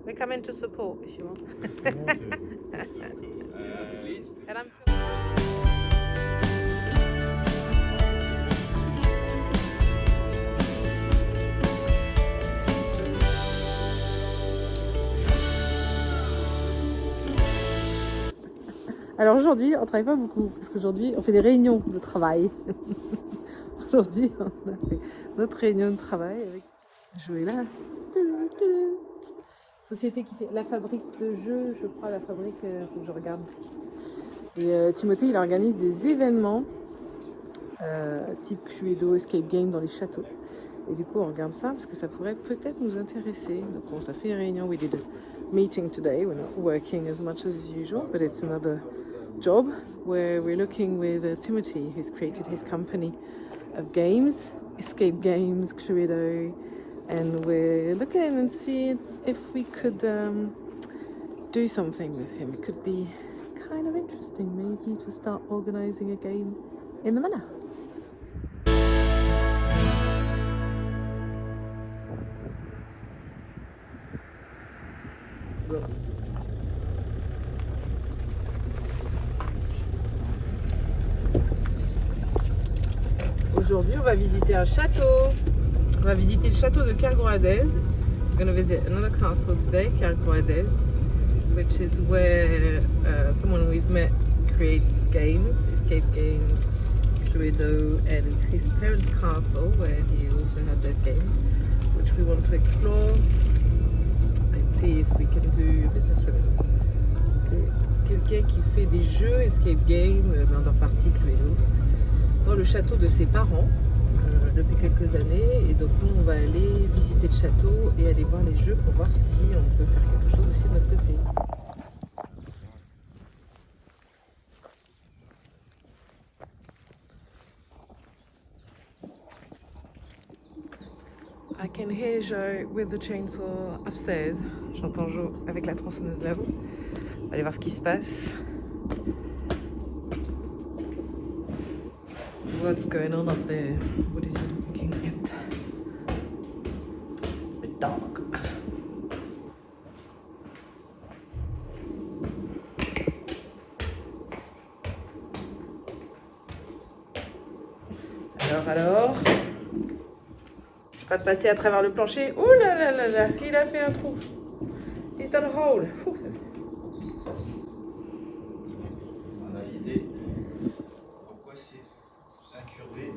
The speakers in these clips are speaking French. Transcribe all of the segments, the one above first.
We're coming to support if you want. Please. And I'm... Alors aujourd'hui, on travaille pas beaucoup parce qu'aujourd'hui, on fait des réunions de travail. Aujourd'hui, on a fait notre réunion de travail avec Joëlla. Société qui fait la fabrique de jeux, je crois, la fabrique, faut que je regarde. Et Timothée, il organise des événements type Cluedo, Escape Game dans les châteaux. Et du coup, on regarde ça parce que ça pourrait peut-être nous intéresser. Donc, on s'est fait une réunion. We did a meeting today. We're not working as much as usual, but it's another job where we're looking with Timothy, who's created his company of games, Escape Games, Cluedo, and we're looking and seeing if we could do something with him. It could be kind of interesting, maybe, to start organizing a game in the manor. Aujourd'hui, on va visiter un château. On va visiter le château de Kergrouadez. We're going to visit another castle today, Kergrouadez, which is where someone we've met creates games, escape games, Cluedo, and it's his parents' castle where he also has those games, which we want to explore and see if we can do business with him. C'est quelqu'un qui fait des jeux, escape game, mais en partie Cluedo, dans le château de ses parents depuis quelques années, et donc nous on va aller visiter le château et aller voir les jeux pour voir si on peut faire quelque chose aussi de notre côté. I can hear Joe with the chainsaw upstairs. J'entends Joe avec la tronçonneuse là-haut. On va aller voir ce qui se passe. What's going on up there? What is he looking at? It's a bit dark. Alors pas de passer à travers le plancher. Ouh là là là là, il a fait un trou. He's done a hole. Ouh. Analyser pourquoi c'est incurvé.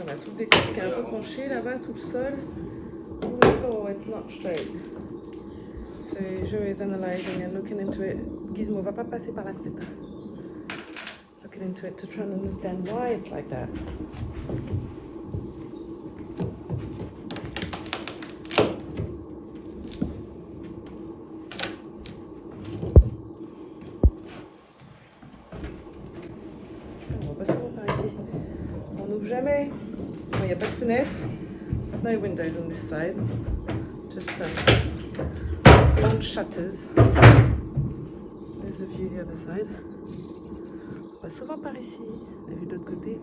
On a tout le décor qui est un peu penché là-bas, tout le sol. Oh, it's not straight. So Joe is analyzing and looking into it. Gizmo va pas passer par la fenêtre. Looking into it to try and understand why it's like that. Jamais. Il n'y a pas de fenêtre. There's no windows on this side. Just long shutters. There's the view the other side. On va souvent par ici. La vue de l'autre côté.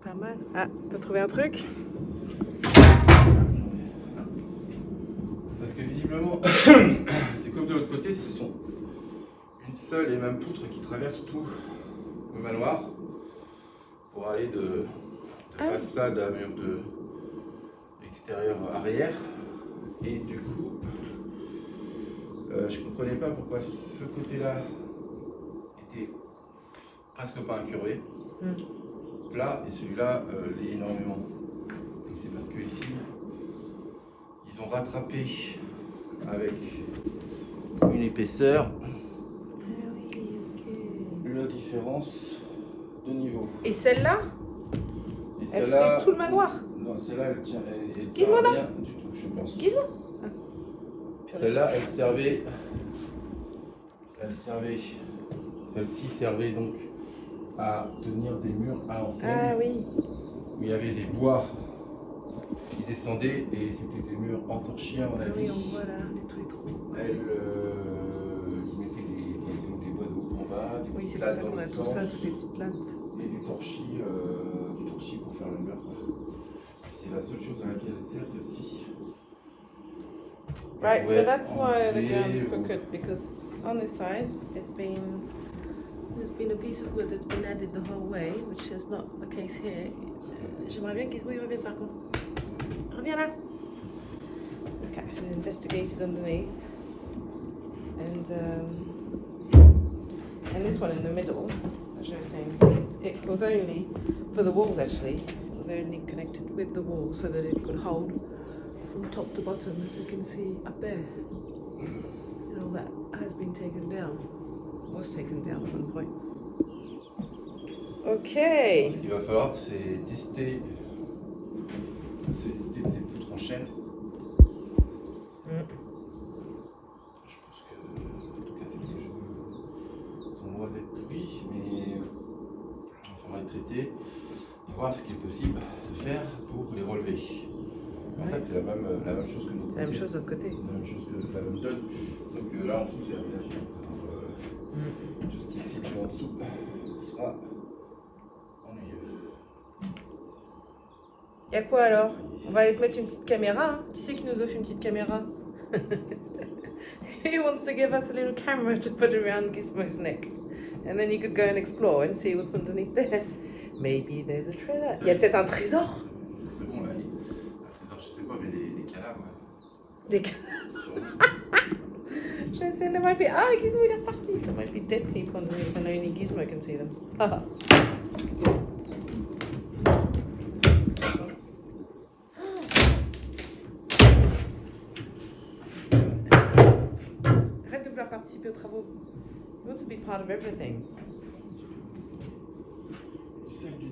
Pas mal. Ah, t'as trouvé un truc? Parce que visiblement, c'est comme de l'autre côté, ce sont une seule et même poutre qui traverse tout le manoir. Pour aller de façade à mur de extérieur arrière. Et du coup, je comprenais pas pourquoi ce côté-là était presque pas incurvé, plat, et celui-là l'est énormément. Donc c'est parce que ici, ils ont rattrapé avec une épaisseur la différence de niveau. Et celle-là? Et elle fait tout le manoir? Non, celle-là, elle tient. Elle sert à rien du tout, je pense. Gizmo? Celle-là, elle servait. Celle-ci servait donc à tenir des murs à l'ancienne. Ah oui. Où il y avait des bois qui descendaient et c'était des murs entorchés à mon avis. Oui, on voit là, tous les trous. Elle mettait des bois de haut en bas. Oui, c'est pour ça qu'on a tout ça, toutes les petites lattes. Et du torchis pour faire le mur. C'est la seule chose dans laquelle elle sert, celle-ci. Right, so Ouais, that's why the en ground is V, crooked, because on this side there's been a piece of wood that's been added the whole way, which is not the case here. J'aimerais bien qu'ils reviennent par contre. Reviens là. Okay, and investigated underneath, and this one in the middle, as I was saying, it was only for the walls actually. It was only connected with the wall so that it could hold from top to bottom, as we can see up there. And all that has been taken down, was taken down at one point. Okay. Ce qu'il va falloir, c'est tester de ces poutres en chaîne. Je pense que, en tout cas, c'est des choses qui sont loin d'être pourries, mais il va falloir les traiter et voir ce qui est possible de faire pour les relever. En fait, c'est la même chose que notre La même chose de l'autre côté. La même chose que la même donne. Donc là, en dessous, c'est aménagé. Tout ce qui se situe en dessous sera ennuyeux. Y'a quoi alors? On va aller te mettre une petite caméra. Hein? Qui c'est qui nous offre une petite caméra? He wants to give us a little camera to put around Gizmo's neck. And then you could go and explore and see what's underneath there. Maybe there's a treasure. Il y a peut-être un trésor. Ce serait bon là. Un trésor, je sais pas, mais les cadavres. Des Je sais, there might be. Ah, Gizmo il est reparti. There might be dead people underneath and only Gizmo can see them. Arrête de vouloir participer aux travaux. You want to be part of everything.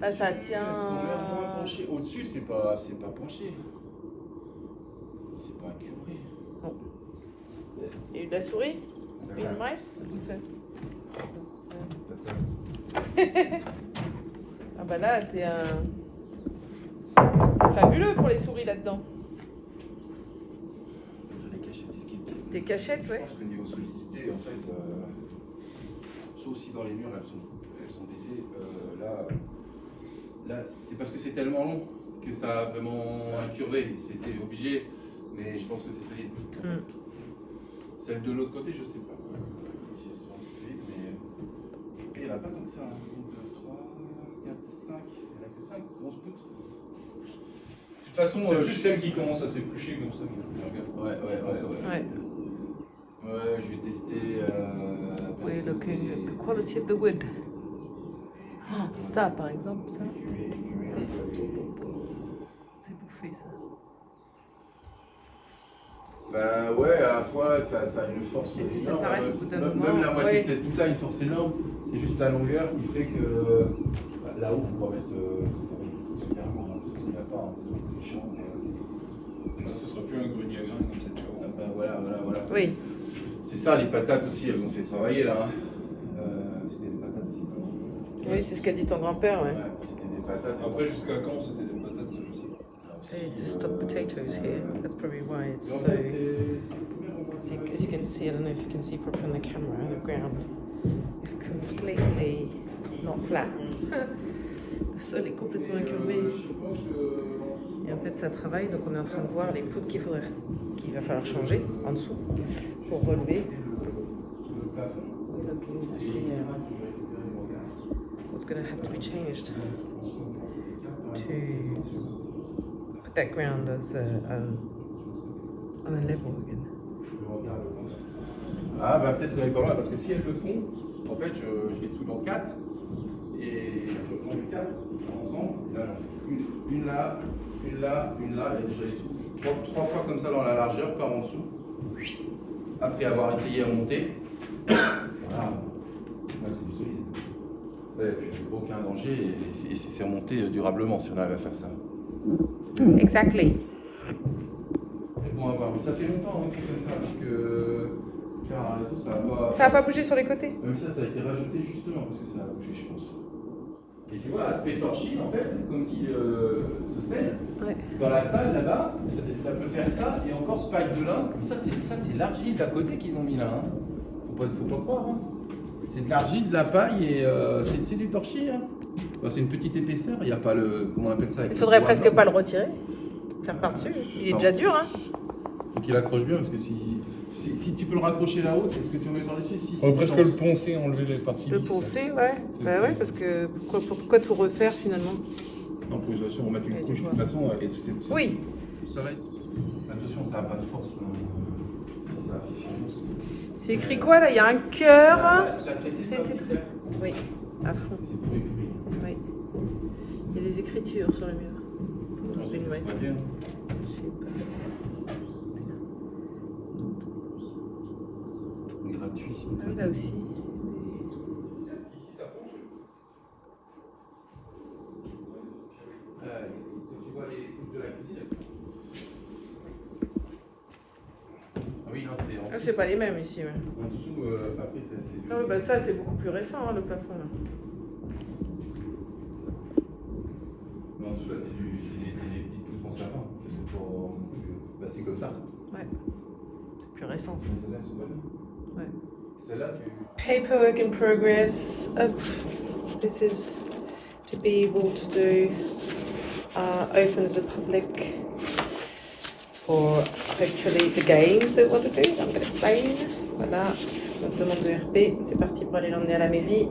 Ah, ça tient. Elles sont l'air moins penchées. Au-dessus, c'est pas penché. C'est pas incurvé. Bon. Il y a eu de la souris? Une mice? Ah bah là, c'est fabuleux pour les souris là-dedans. Les cachettes esquipées. Des cachettes, ouais. Je pense que niveau solidité, en fait, sauf si dans les murs elles sont baisées, là c'est parce que c'est tellement long que ça a vraiment incurvé. C'était obligé, mais je pense que c'est solide. En fait. Celle de l'autre côté, je sais pas si elles sont assez solides, mais il n'y en a pas tant que ça. 1, 2, 3, 4, 5. Il n'y en a que 5 grosses poutres. De toute façon, c'est plus celle qui commence à s'éplucher comme ça. Ouais. Ouais, je vais tester. We're looking at the quality of the wood. Oh, ça, par exemple, ça. C'est bouffé, ça. Bah ouais, à la fois, ça a une force et si énorme. Ça s'arrête au bout d'un moment. Même la moitié de cette poutre-là a une force énorme. C'est juste la longueur qui fait que là-haut, il faut pas mettre super lourd. De toute façon, il n'y a pas, c'est des champs. Là, ce sera plus un grenier à grains comme ça, tu vois. Bah voilà. Oui. C'est ça, les patates aussi, elles ont fait travailler là. C'était des patates aussi. Oui, c'est ce qu'a dit ton grand-père, ouais. C'était des patates. Après, jusqu'à quand c'était des patates, ça, je sais pas. They just stock potatoes here. That's probably why it's so. As you can see, I don't know if you can see properly on the camera, the ground is completely not flat. Le sol est complètement incurvé. Et en fait, ça travaille, donc on est en train de voir les poutres qu'il va falloir changer en dessous pour relever. What's going to have to be changed to put that ground as on a level again. Ah bah peut-être qu'on est pas loin, parce que si elles le font, en fait je les soude en 4 et je prends les 4 ensemble. Là, une là, et déjà les touche 3 fois comme ça dans la largeur par en dessous, après avoir essayé à monter. Voilà, là c'est du solide. Ouais, aucun danger et c'est remonté durablement si on arrive à faire ça. Exactly. Mais bon à voir, mais ça fait longtemps que c'est comme ça parce que car ça a pas bougé sur les côtés. Même ça a été rajouté justement parce que ça a bougé je pense. Et tu vois, aspect torchide en fait, comme dit Sosthène, ouais. Dans la salle là-bas, ça peut faire ça et encore paille de lin. Mais ça c'est l'argile d'à côté qu'ils ont mis là. Hein. Faut pas croire. Hein. C'est de l'argile, de la paille et c'est du torchis. Hein. Enfin, c'est une petite épaisseur, il n'y a pas le. Comment on appelle ça? Il faudrait presque pas le retirer. Faire par-dessus. Il est déjà dur, hein? qu'il accroche bien parce que si tu peux le raccrocher là-haut, est-ce que tu en mets par dessus? Si, On va presque le poncer, enlever les parties Le lisses. poncer, ouais. Bah ouais, parce que pourquoi tout refaire finalement? Non, faut de toute façon remettre une Ouais, couche de toute façon. Oui. Ça va être. Attention, ça n'a pas de force. Hein. Ça va fissurer. C'est écrit quoi là? Il y a un cœur. T'as traité ça C'était aussi, très. Oui, à fond. c'est pour écrire. Oui. Il y a des écritures sur le mur. Non, c'est Ouais. pas bien. Je sais pas. Gratuit. Ah oui, là aussi. Ici, ça penche. Tu vois les coupes de la cuisine? Ah oui, non, c'est en Ah, c'est pas les mêmes ici. Ouais. En dessous, après, c'est Ah ouais, bah ça c'est beaucoup plus récent, hein, le plafond là. Mais en dessous, là, c'est les petites poutres en sapin. C'est pour. Bah, c'est comme ça. Ouais. C'est plus récent. ça. Celles-là, elles sont pas bien. Ouais. Celle-là, tu. Paperwork in progress. This is to be able to do open as a public for hopefully the games they want to do. I'm going to explain. Voilà, notre demande de RP. C'est parti pour aller l'emmener à la mairie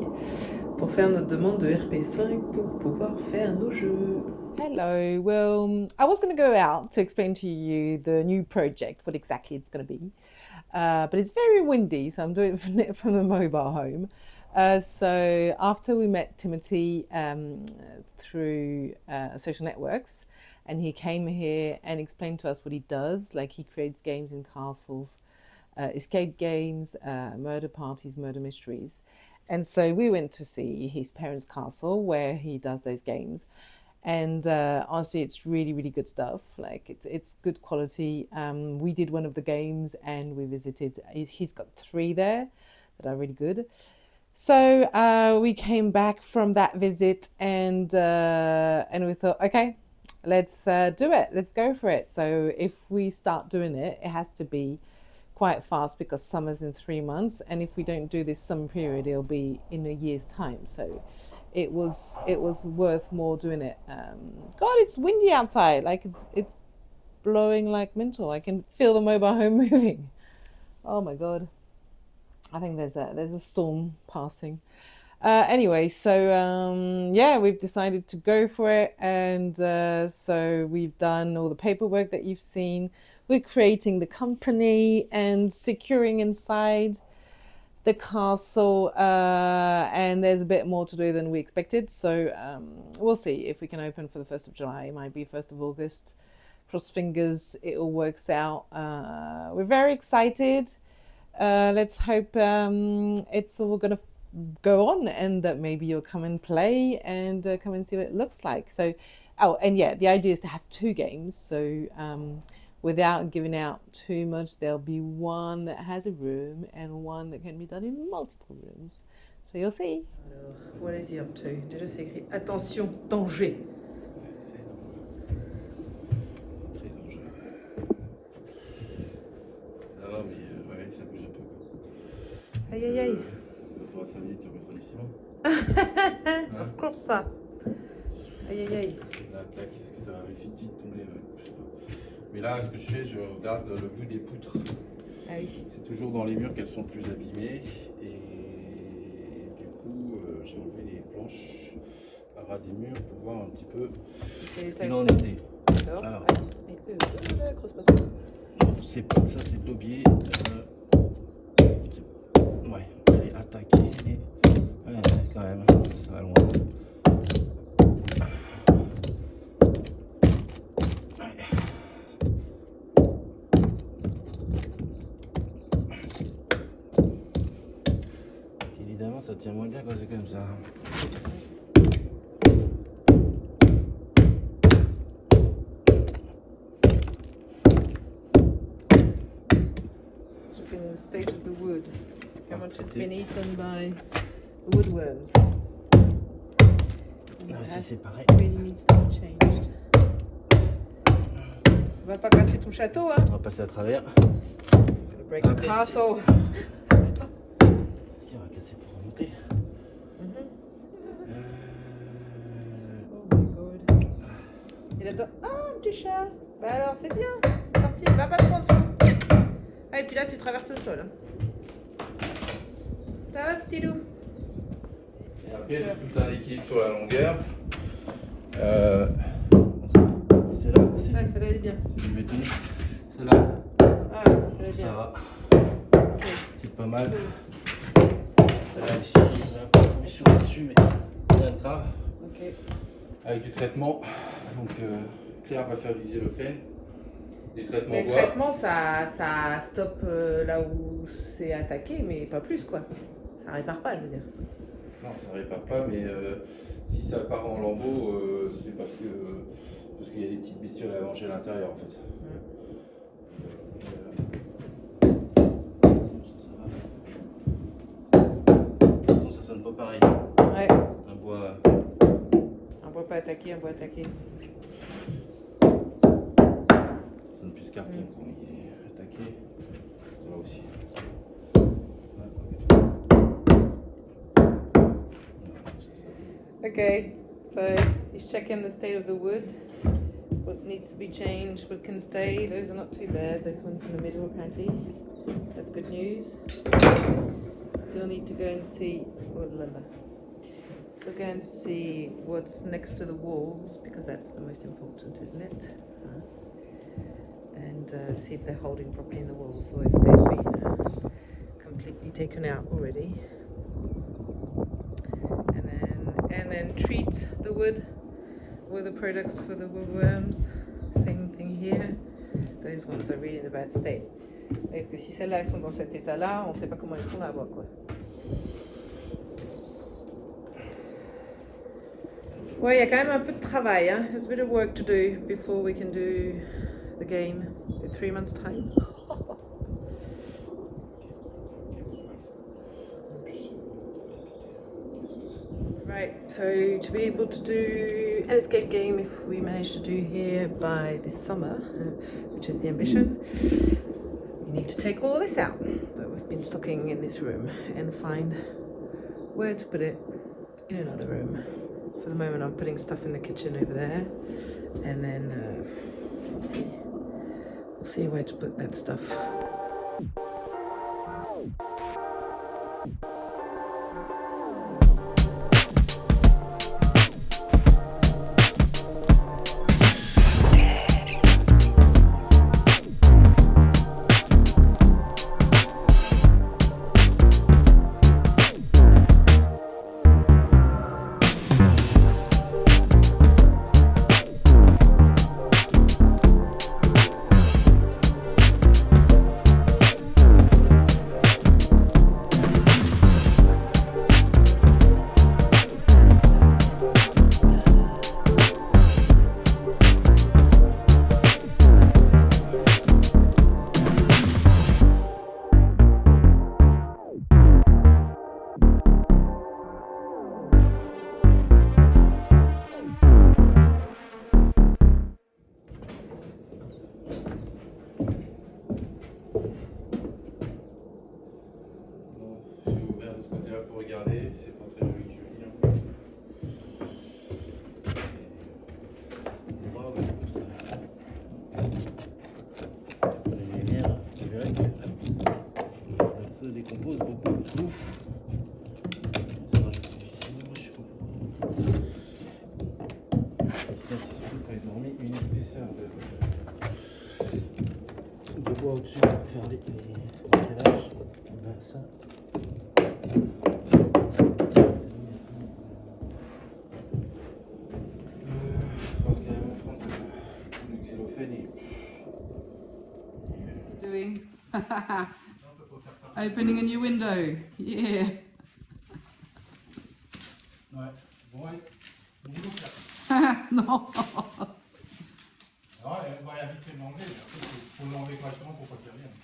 pour faire notre demande de RP5 pour pouvoir faire nos jeux. Hello, well, I was going to go out to explain to you the new project, what exactly it's going to be. But it's very windy, so I'm doing it from the mobile home. So after we met Timothy through social networks, and he came here and explained to us what he does, like he creates games in castles, escape games, murder parties, murder mysteries. And so we went to see his parents' castle where he does those games. And honestly, it's really, really good stuff. Like it's good quality. We did one of the games and we visited. He's got 3 there that are really good. So we came back from that visit and we thought, okay, let's do it. Let's go for it. So if we start doing it, it has to be quite fast because summer's in 3 months, and if we don't do this summer period, it'll be in a year's time. So it was worth more doing it. God, it's windy outside. Like it's blowing like mental. I can feel the mobile home moving. Oh my God. I think there's a storm passing. Anyway, so yeah, we've decided to go for it, and so we've done all the paperwork that you've seen. We're creating the company and securing inside the castle, and there's a bit more to do than we expected. So we'll see if we can open for the 1st of July. It might be 1st of August. Cross fingers, it all works out. We're very excited. Let's hope it's all going to go on and that maybe you'll come and play and come and see what it looks like. So, oh, and yeah, the idea is to have 2 games. So without giving out too much, there'll be one that has a room and one that can be done in multiple rooms. So you'll see. Alors, what is he up to? Déjà, c'est écrit attention, danger. Très dangereux. Non, mais ouais, ça bouge un peu. Aïe, aïe, aïe. Pour 5 minutes, tu remettras du ciment. Of course, ça. Aïe, aïe, aïe. Là, tac, est-ce que ça va vite tomber? Je sais pas. Mais là, ce que je fais, je regarde le bout des poutres. Ah oui. C'est toujours dans les murs qu'elles sont plus abîmées. Et du coup, j'ai enlevé les planches à ras des murs pour voir un petit peu ce qu'il en était. Alors, creuse pas trop. c'est pas ça, c'est l'aubier. Ouais, elle est attaquée. Ouais, quand même, ça va loin. Évidemment, ça tient moins bien quand c'est comme ça. Look in the state of the wood. How much has been eaten by the woodworms. Là aussi, c'est pareil. Really needs to be changed. On va pas casser tout le château, hein? On va passer à travers. Break the castle. Si, on va casser pour remonter. Oh my God. Il attend. Ah, un petit chat. Bah alors, c'est bien. C'est sorti. Va pas trop en dessous. puis là tu traverses le sol. Ça va, petit loup? Et après, tout un équilibre sur la longueur. Celle-là, c'est Ah, celle-là elle est bien. du béton. Celle-là, Ah, celle-là est ça bien. va. Ok. C'est pas mal. Celle-là aussi, j'ai un peu de commission là-dessus, mais rien de grave. Ok. Avec du traitement. Donc, Claire va faire utiliser le fen. Des traitements Mais le bois. traitement, ça stoppe là où c'est attaqué, mais pas plus quoi. Ça répare pas, je veux dire. Non, ça répare pas, mais si ça part en lambeaux, c'est parce qu'il y a des petites bestioles à manger à l'intérieur en fait. De toute façon, ça sonne pas pareil. Ouais. Un bois. Un bois pas attaqué, un bois attaqué. Ça sonne plus carton quand il est attaqué. Ça va aussi. Okay, so he's checking the state of the wood. What needs to be changed, what can stay. Those are not too bad. Those ones in the middle, apparently. That's good news. Still need to go and see. Oh, la, la. So go and see what's next to the walls because that's the most important, isn't it? And see if they're holding properly in the walls or if they've been completely taken out already. And then treat the wood with the products for the woodworms. Same thing here. Those ones are really in a bad state. Parce que si celles-là elles sont dans cet état-là, on ne sait pas comment elles sont là-bas quoi. Ouais, il y a quand même un peu de travail. Hein? There's a bit of work to do before we can do the game in 3 months' time. Right, so to be able to do an escape game, if we manage to do here by this summer, which is the ambition, we need to take all this out that we've been stocking in this room and find where to put it in another room. For the moment I'm putting stuff in the kitchen over there, and then we'll see where to put that stuff. Regardez, c'est pas très joli. Les lumières, tu verrais que ça décompose beaucoup. Ça rajoute du ciment, je sais pas. Ça, c'est surtout quand ils ont mis une épaisseur De bois au-dessus pour faire les éclairages. On a ça. Doing? Opening a new window. Yeah. Ouais, bon, allez, bon boulot, Claire. Non. Alors, on va vite fait l'enlever, il faut l'enlever correctement pour pas qu'il revienne.